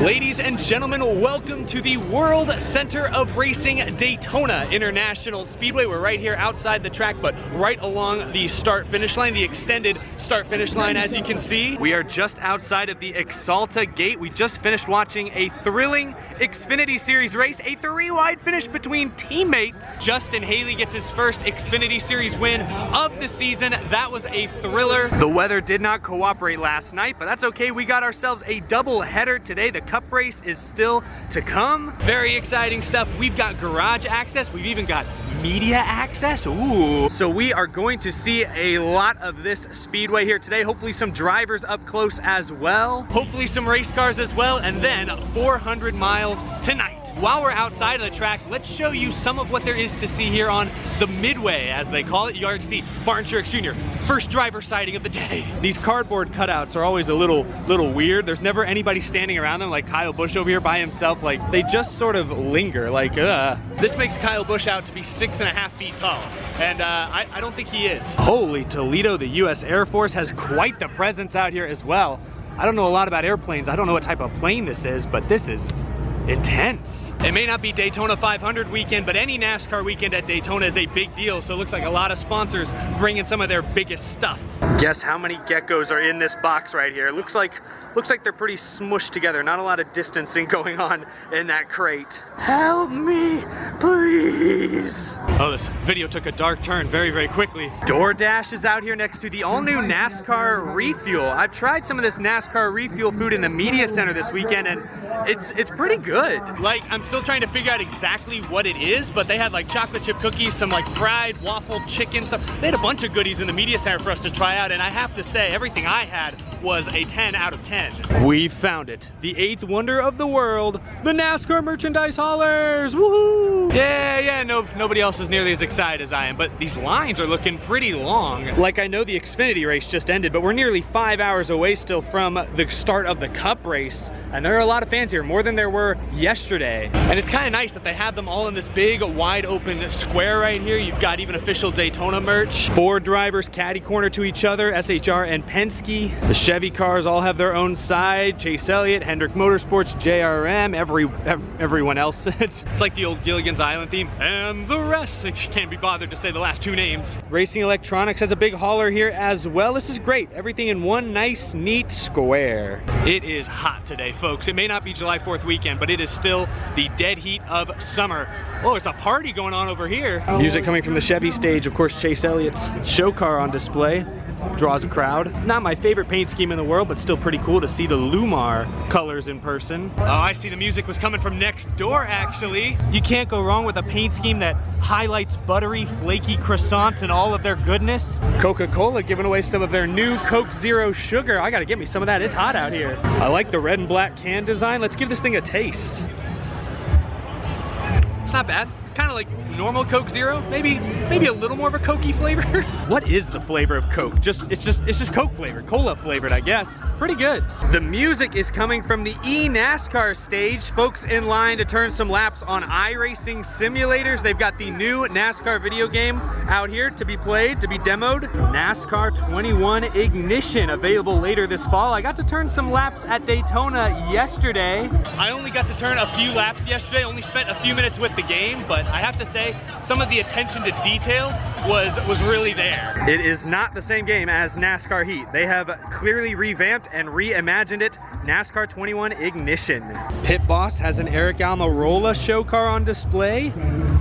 Ladies and gentlemen, welcome to the World Center of Racing Daytona International Speedway. We're right here outside the track, but right along the start-finish line, the extended start-finish line, as you can see. We are just outside of the Exalta gate. We just finished watching a thrilling Xfinity Series race, a three-wide finish between teammates. Justin Haley gets his first Xfinity Series win of the season. That was a thriller. The weather did not cooperate last night, but that's okay. We got ourselves a double header today. The Cup race is still to come. Very exciting stuff. We've got garage access. We've even got media access. Ooh. So we are going to see a lot of this speedway here today. Hopefully some drivers up close as well. Hopefully some race cars as well. And then 400 miles tonight. While we're outside of the track, let's show you some of what there is to see here on the Midway, as they call it. You already see Martin Truex Jr., first driver sighting of the day. These cardboard cutouts are always a little weird. There's never anybody standing around them like Kyle Busch over here by himself. Like, they just sort of linger, like, This makes Kyle Busch out to be 6.5 feet tall, and I don't think he is. Holy Toledo, the US Air Force has quite the presence out here as well. I don't know a lot about airplanes. I don't know what type of plane this is, but this is intense. It may not be Daytona 500 weekend, but any NASCAR weekend at Daytona is a big deal, so it looks like a lot of sponsors bringing some of their biggest stuff. Guess how many geckos are in this box right here? Looks like they're pretty smushed together. Not a lot of distancing going on in that crate. Help me, please. Oh, this video took a dark turn very, very quickly. DoorDash is out here next to the all-new NASCAR Refuel. I've tried some of this NASCAR Refuel food in the media center this weekend, and it's pretty good. Like, I'm still trying to figure out exactly what it is, but they had like chocolate chip cookies, some like fried waffle chicken stuff. They had a bunch of goodies in the media center for us to try out, and I have to say, everything I had was a 10 out of 10. We found it. The 8th wonder of the world, the NASCAR merchandise haulers. Woohoo! Yeah, nobody else is nearly as excited as I am, but these lines are looking pretty long. Like, I know the Xfinity race just ended, but we're nearly 5 hours away still from the start of the Cup race, and there are a lot of fans here, more than there were yesterday. And it's kind of nice that they have them all in this big, wide open square right here. You've got even official Daytona merch. 4 drivers caddy corner to each other, SHR and Penske. The Chevy cars all have their own side. Chase Elliott, Hendrick Motorsports, JRM, everyone else. It's like the old Gilligan's Island theme. And the rest, I can't be bothered to say the last 2 names. Racing Electronics has a big hauler here as well. This is great. Everything in one nice, neat square. It is hot today, folks. It may not be July 4th weekend, but it is still the dead heat of summer. Oh, there's a party going on over here. Music coming from the Chevy stage. Of course, Chase Elliott's show car on display. Draws a crowd. Not my favorite paint scheme in the world, but still pretty cool to see the Lumar colors in person. Oh, I see the music was coming from next door, actually. You can't go wrong with a paint scheme that highlights buttery, flaky croissants and all of their goodness. Coca-Cola giving away some of their new Coke Zero Sugar. I gotta get me some of that. It's hot out here. I like the red and black can design. Let's give this thing a taste. It's not bad. Kind of like normal Coke Zero, maybe a little more of a Cokey flavor. What is the flavor of Coke? It's just Coke flavored, cola flavored, I guess. Pretty good. The music is coming from the NASCAR stage. Folks in line to turn some laps on iRacing simulators. They've got the new NASCAR video game out here to be played, to be demoed. NASCAR 21 Ignition, available later this fall. I got to turn some laps at Daytona yesterday. I only got to turn a few laps yesterday, only spent a few minutes with the game, but I have to say, some of the attention to detail was really there. It is not the same game as NASCAR Heat. They have clearly revamped and reimagined it. NASCAR 21 Ignition. Pit Boss has an Eric Almirola show car on display.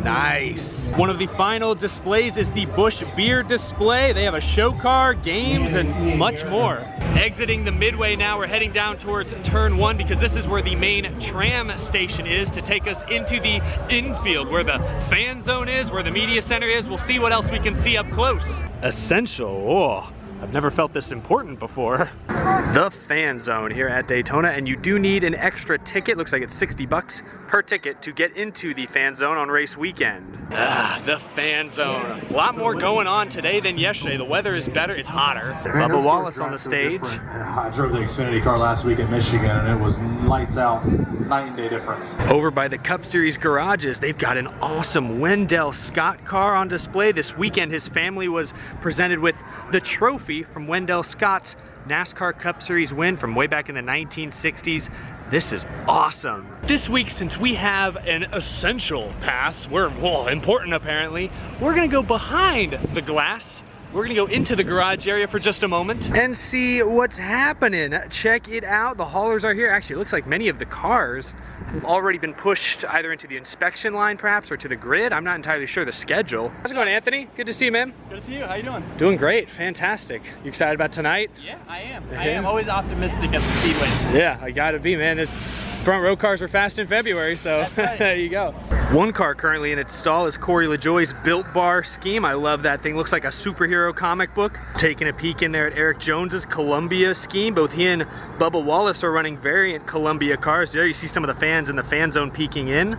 Nice. One of the final displays is the Busch Beer display. They have a show car, games, and much more. Exiting the Midway now, we're heading down towards turn 1 because this is where the main tram station is to take us into the infield where the fan zone is, where the media center is. We'll see what else we can see up close. Essential. Oh, I've never felt this important before. The fan zone here at Daytona, and you do need an extra ticket. Looks like it's 60 bucks per ticket to get into the fan zone on race weekend. The fan zone. A lot more going on today than yesterday. The weather is better, it's hotter. Bubba Wallace on the stage. I drove the Xfinity car last week in Michigan, and it was lights out, night and day difference. Over by the Cup Series garages, they've got an awesome Wendell Scott car on display. This weekend, his family was presented with the trophy from Wendell Scott's NASCAR Cup Series win from way back in the 1960s. This is awesome. This week, since we have an essential pass, we're, well, important apparently, we're gonna go behind the glass. We're gonna go into the garage area for just a moment and see what's happening. Check it out, the haulers are here. Actually, it looks like many of the cars have already been pushed either into the inspection line perhaps or to the grid. I'm not entirely sure the schedule. How's it going, Anthony? Good to see you, man. Good to see you, how you doing? Doing great, fantastic. You excited about tonight? Yeah, I am. I am always optimistic at the speedways. Yeah, I gotta be, man. Front row cars were fast in February, so right. There you go. One car currently in its stall is Corey LaJoie's Built Bar scheme. I love that thing. Looks like a superhero comic book. Taking a peek in there at Eric Jones's Columbia scheme. Both he and Bubba Wallace are running variant Columbia cars. There you see some of the fans in the fan zone peeking in.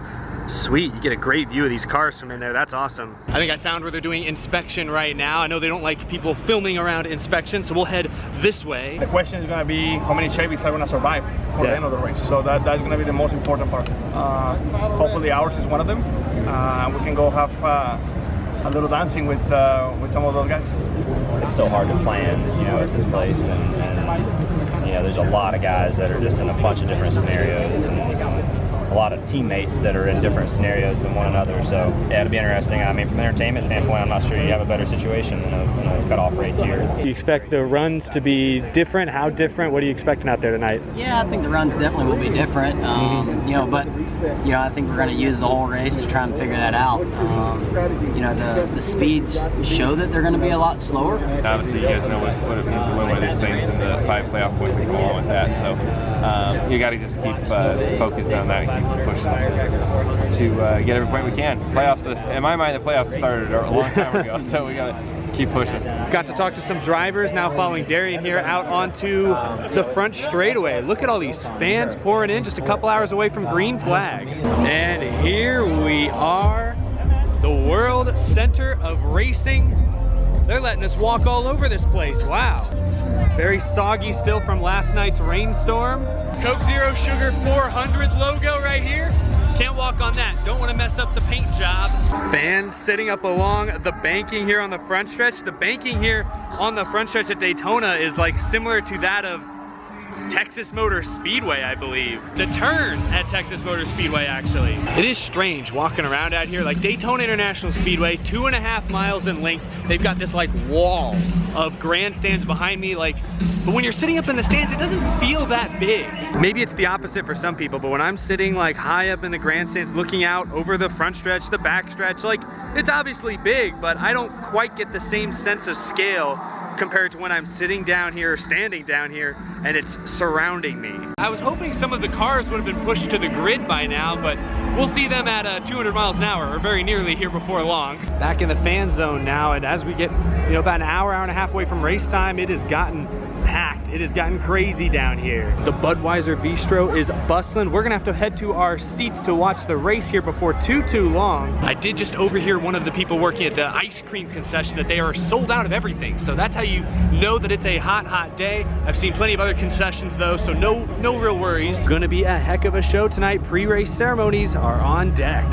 Sweet, you get a great view of these cars from in there. That's awesome. I think I found where they're doing inspection right now. I know they don't like people filming around inspection, so we'll head this way. The question is going to be how many Chevys are going to survive for the end of the race. So that's going to be the most important part. Hopefully ours is one of them. We can go have a little dancing with some of those guys. It's so hard to plan, you know, at this place, and you know, there's a lot of guys that are just in a bunch of different scenarios, and a lot of teammates that are in different scenarios than one another. So yeah, it'll be interesting. I mean, from an entertainment standpoint, I'm not sure you have a better situation than a cutoff race here. Do you expect the runs to be different? How different? What are you expecting out there tonight? Yeah, I think the runs definitely will be different. You know, but you know, I think we're going to use the whole race to try and figure that out. You know, the speeds show that they're going to be a lot slower. Obviously, you guys know what it means to win one of these things, and the 5 playoff points that come along with that. So you got to just keep focused on that and keep pushing to get every point we can. Playoffs, in my mind, the playoffs started a long time ago, so we got to keep pushing. Got to talk to some drivers now following Darian here out onto the front straightaway. Look at all these fans pouring in just a couple hours away from green flag. And here we are, the World Center of Racing. They're letting us walk all over this place. Wow. Very soggy still from last night's rainstorm. Coke Zero Sugar 400 logo right here. Can't walk on that. Don't want to mess up the paint job. Fans sitting up along the banking here on the front stretch. The banking here on the front stretch at Daytona is like similar to that of Texas Motor Speedway, I believe. The turns at Texas Motor Speedway, actually. It is strange walking around out here. Like Daytona International Speedway, 2.5 miles in length. They've got this like wall of grandstands behind me, like, but when you're sitting up in the stands, it doesn't feel that big. Maybe it's the opposite for some people, but when I'm sitting like high up in the grandstands, looking out over the front stretch, the back stretch, like, it's obviously big, but I don't quite get the same sense of scale compared to when I'm sitting down here or standing down here and it's surrounding me. I was hoping some of the cars would have been pushed to the grid by now, but we'll see them at 200 miles an hour or very nearly here before long. Back in the fan zone now, and as we get, you know, about an hour and a half away from race time, it has gotten packed. It has gotten crazy down here. The Budweiser Bistro is bustling. We're gonna have to head to our seats to watch the race here before too long. I did just overhear one of the people working at the ice cream concession that they are sold out of everything. So that's how you know that it's a hot day. I've seen plenty of other concessions though, so no real worries. Gonna be a heck of a show tonight. Pre-race ceremonies are on deck.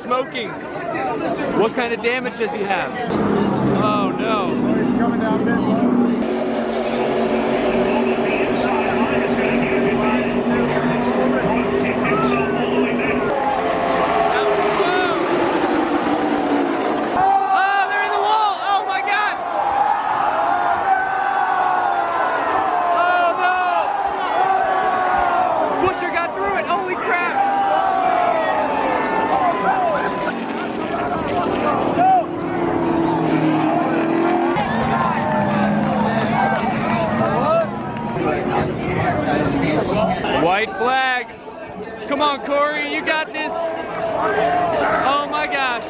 smoking. What kind of damage does he have? Oh no. White flag. Come on, Corey, you got this. Oh my gosh.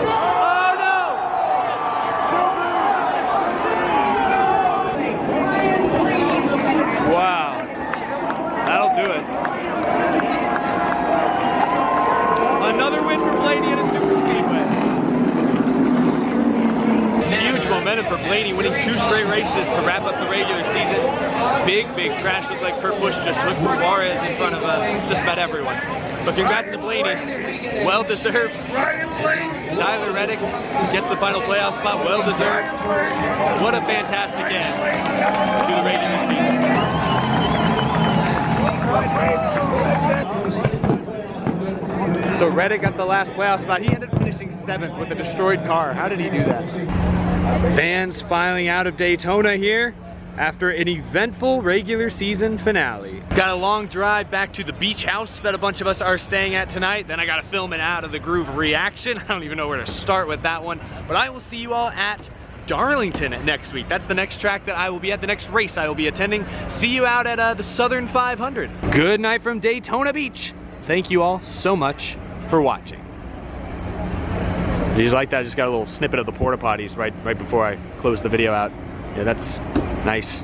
Oh no. Wow. That'll do it. Another win for Blaney at a super speedway. Huge momentum for Blaney, winning 2 straight races to wrap up the regular season. Big crash. Looks like Kurt Busch just took Suarez in front of just about everyone. But congrats to Blaney. Well deserved. Tyler Reddick gets the final playoff spot. Well deserved. What a fantastic end to the regular season. So Reddick got the last playoff spot. He ended up finishing 7th with a destroyed car. How did he do that? Fans filing out of Daytona here after an eventful regular season finale. Got a long drive back to the beach house that a bunch of us are staying at tonight. Then I gotta film an Out of the Groove reaction. I don't even know where to start with that one. But I will see you all at Darlington next week. That's the next track that I will be at, the next race I will be attending. See you out at the Southern 500. Good night from Daytona Beach. Thank you all so much for watching. You just like that? I just got a little snippet of the porta potties right before I close the video out. Yeah, that's nice.